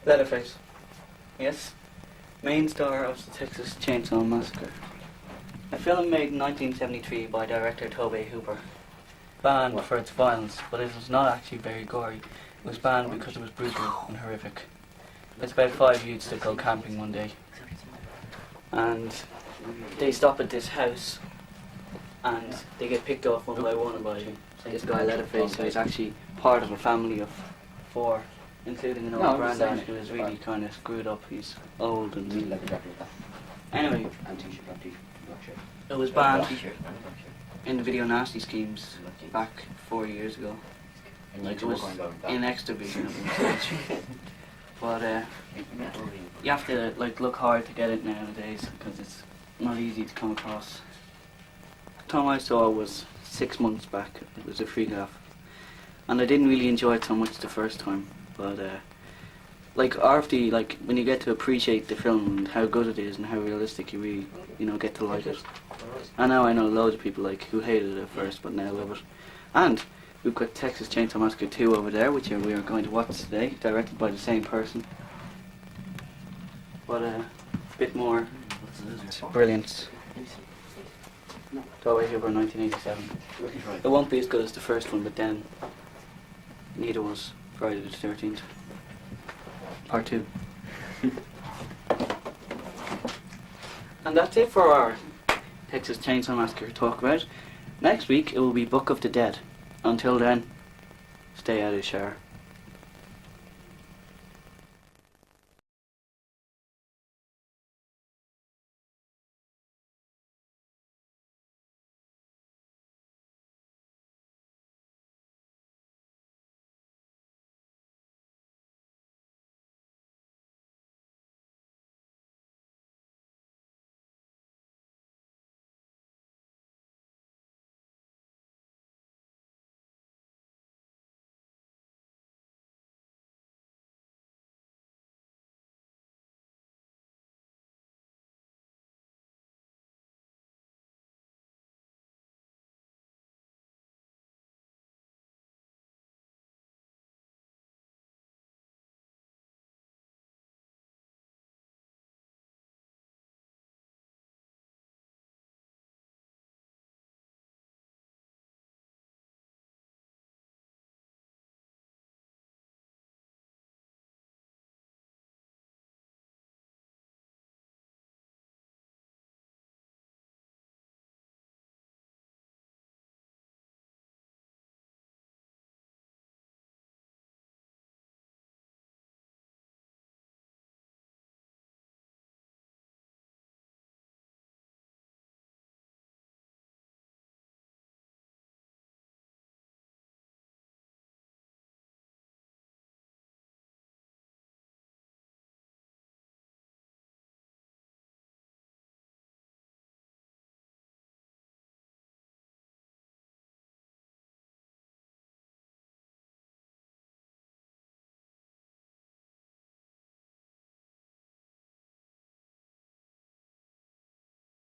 Leatherface. Yes. Main star of the Texas Chainsaw Massacre. A film made in 1973 by director Tobe Hooper. Banned for its violence, but it was not actually very gory. It was banned because it was brutal and horrific. It's about 5 youths that go camping one day. And they stop at this house and they get picked off one by one by this guy Leatherface, who is actually part of a family of 4, including an old granddad who is really kind of screwed up. He's old and... Anyway, it was banned in the video nasty schemes back 4 years ago. Like it was in exhibition of the But you have to like look hard to get it nowadays because it's not easy to come across. The time I saw it was 6 months back. It was a free gaff, and I didn't really enjoy it so much the first time. But like after, like when you get to appreciate the film and how good it is and how realistic, you really, you know, get to like it. I know loads of people like who hated it at first, but now love it. And we've got Texas Chainsaw Massacre 2 over there, which we are going to watch today, directed by the same person. But a bit more brilliance. Tobe Hooper, 1987. It won't be as good as the first one, but then neither was Friday the 13th. Part 2. And that's it for our Texas Chainsaw Massacre talk about. Next week it will be Book of the Dead. Until then, stay out of the shower.